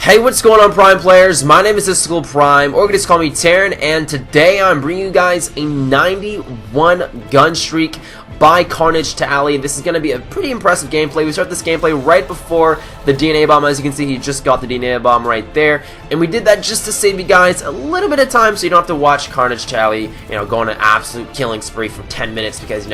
Hey, what's going on, Prime players? My name is Mystical Prime, or you can just call me Taryn, and today I'm bringing you guys a 91 gun streak by KARNAGE tally. This is going to be a pretty impressive gameplay. We start this gameplay right before the DNA bomb. As you can see, he just got the DNA bomb right there, and we did that just to save you guys a little bit of time so you don't have to watch KARNAGE tally, go on an absolute killing spree for 10 minutes because,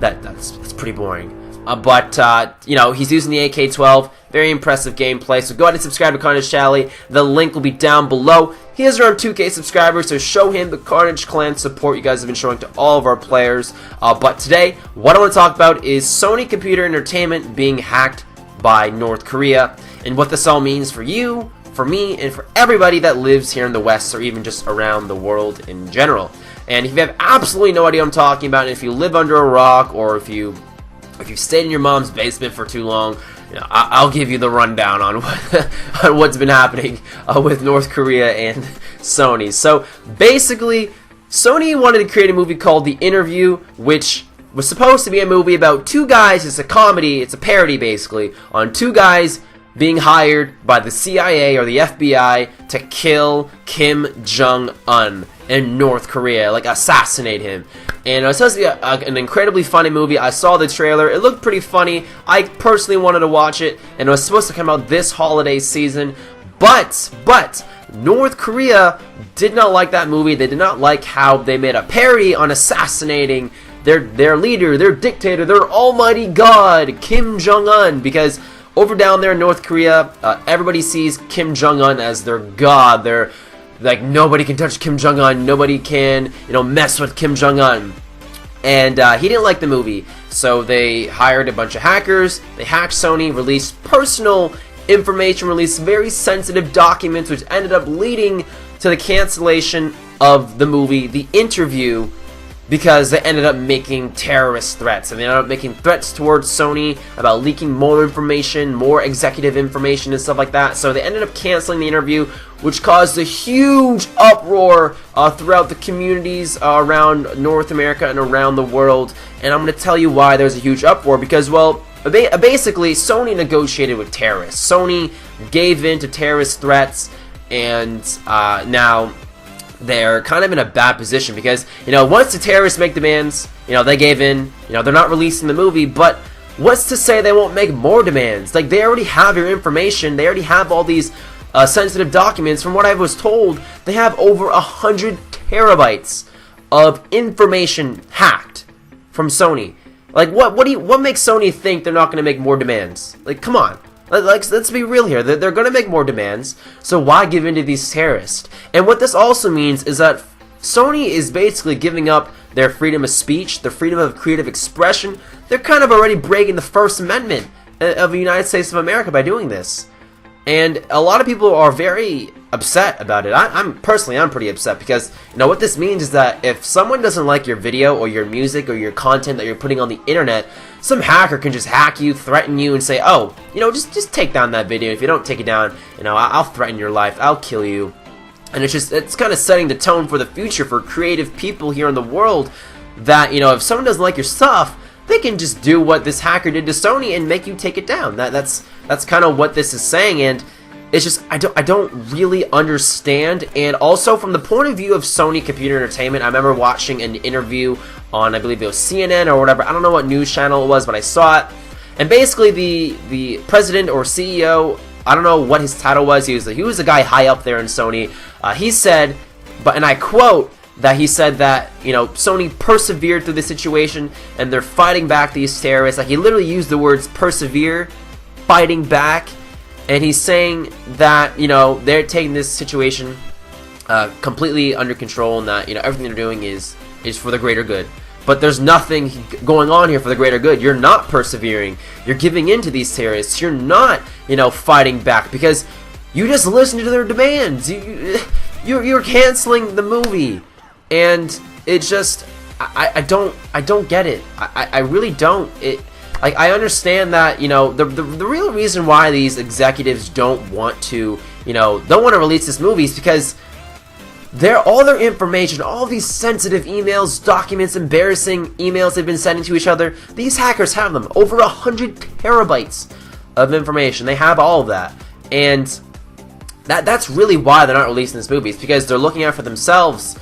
that's pretty boring. He's using the AK-12. Very impressive gameplay. So go ahead and subscribe to KARNAGE Tally. The link will be down below. He has around 2K subscribers, so show him the KARNAGE clan support you guys have been showing to all of our players. But today, what I want to talk about is Sony Computer Entertainment being hacked by North Korea, and what this all means for you, for me, and for everybody that lives here in the West, or even just around the world in general. And if you have absolutely no idea what I'm talking about, and if you live under a rock, or if you've stayed in your mom's basement for too long, I'll give you the rundown on what's been happening with North Korea and Sony. So basically, Sony wanted to create a movie called The Interview, which was supposed to be a movie about two guys. It's a comedy, it's a parody basically, on two guys being hired by the CIA or the FBI to kill Kim Jong-un in North Korea, like assassinate him. And it was supposed to be an incredibly funny movie. I saw the trailer. It looked pretty funny. I personally wanted to watch it, and it was supposed to come out this holiday season. But North Korea did not like that movie. They did not like how they made a parody on assassinating their leader, their dictator, their almighty god, Kim Jong-un, because over down there in North Korea, everybody sees Kim Jong-un as their god. They're like, nobody can touch Kim Jong-un, nobody can, mess with Kim Jong-un. And he didn't like the movie, so they hired a bunch of hackers. They hacked Sony, released personal information, released very sensitive documents, which ended up leading to the cancellation of the movie, The Interview, because they ended up making terrorist threats, and they ended up making threats towards Sony about leaking more information, more executive information and stuff like that. So they ended up canceling The Interview, which caused a huge uproar throughout the communities around North America and around the world. And I'm going to tell you why there's a huge uproar, because, well, basically Sony negotiated with terrorists. Sony gave in to terrorist threats, and now they're kind of in a bad position because, once the terrorists make demands, they gave in, they're not releasing the movie, but what's to say they won't make more demands? Like, they already have your information, they already have all these sensitive documents. From what I was told, they have over 100 terabytes of information hacked from Sony. Like, what makes Sony think they're not going to make more demands? Like, come on. Let's be real here. They're going to make more demands, so why give in to these terrorists? And what this also means is that Sony is basically giving up their freedom of speech, their freedom of creative expression. They're kind of already breaking the First Amendment of the United States of America by doing this. And a lot of people are very upset about it. I'm pretty upset because, what this means is that if someone doesn't like your video or your music or your content that you're putting on the internet, some hacker can just hack you, threaten you, and say, oh, just take down that video. If you don't take it down, I'll threaten your life, I'll kill you. And it's kind of setting the tone for the future for creative people here in the world that, if someone doesn't like your stuff, they can just do what this hacker did to Sony and make you take it down. That's kind of what this is saying, and it's just I don't really understand. And also from the point of view of Sony Computer Entertainment, I remember watching an interview on, I believe it was CNN or whatever. I don't know what news channel it was, but I saw it. And basically the president or CEO, I don't know what his title was. He was a guy high up there in Sony. He said, and I quote, that he said that, Sony persevered through the situation and they're fighting back these terrorists. Like, he literally used the words persevere, fighting back, and he's saying that, they're taking this situation completely under control, and that, everything they're doing is for the greater good. But there's nothing going on here for the greater good. You're not persevering. You're giving in to these terrorists. You're not, fighting back because you just listened to their demands. You're canceling the movie. And it's just, I don't get it. I really don't. I understand that, the real reason why these executives don't want to, release this movie is because all their information, all these sensitive emails, documents, embarrassing emails they've been sending to each other, these hackers have them. Over 100 terabytes of information. They have all of that. And that's really why they're not releasing this movie. It's because they're looking out for themselves,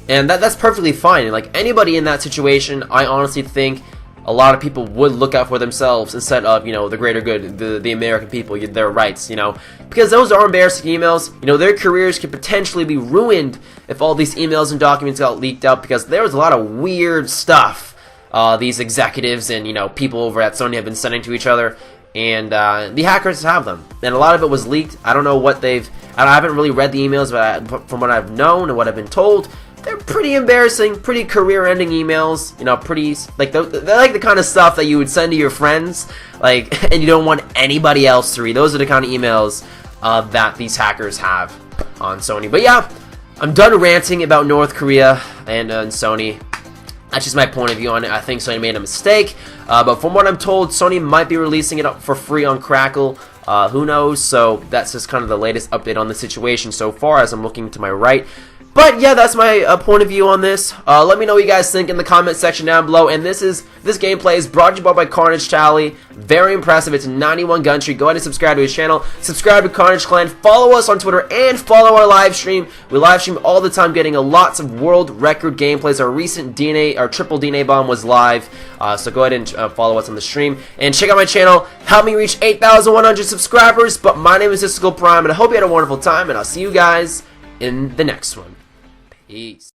and that's perfectly fine. And like anybody in that situation, I honestly think a lot of people would look out for themselves instead of, you know, the greater good, the American people, their rights, you know, because those are embarrassing emails. You know, their careers could potentially be ruined if all these emails and documents got leaked out, because there was a lot of weird stuff these executives and, you know, people over at Sony have been sending to each other, and the hackers have them, and a lot of it was leaked. I don't know what I haven't really read the emails, but from what I've known and what I've been told, they're pretty embarrassing, pretty career-ending emails. You know, pretty like they're like the kind of stuff that you would send to your friends, like, and you don't want anybody else to read. Those are the kind of emails that these hackers have on Sony. But yeah, I'm done ranting about North Korea and Sony. That's just my point of view on it. I think Sony made a mistake, but from what I'm told, Sony might be releasing it up for free on Crackle. Who knows? So that's just kind of the latest update on the situation so far as I'm looking to my right. But yeah, that's my point of view on this. Let me know what you guys think in the comment section down below. And this gameplay is brought to you by KARNAGE Tally. Very impressive. It's 91 gun streak. Go ahead and subscribe to his channel. Subscribe to KARNAGE Clan. Follow us on Twitter and follow our live stream. We live stream all the time, getting lots of world record gameplays. Our recent triple DNA bomb was live. So go ahead and follow us on the stream and check out my channel. Help me reach 8,100 subscribers. But my name is Prime, and I hope you had a wonderful time. And I'll see you guys in the next one. Peace.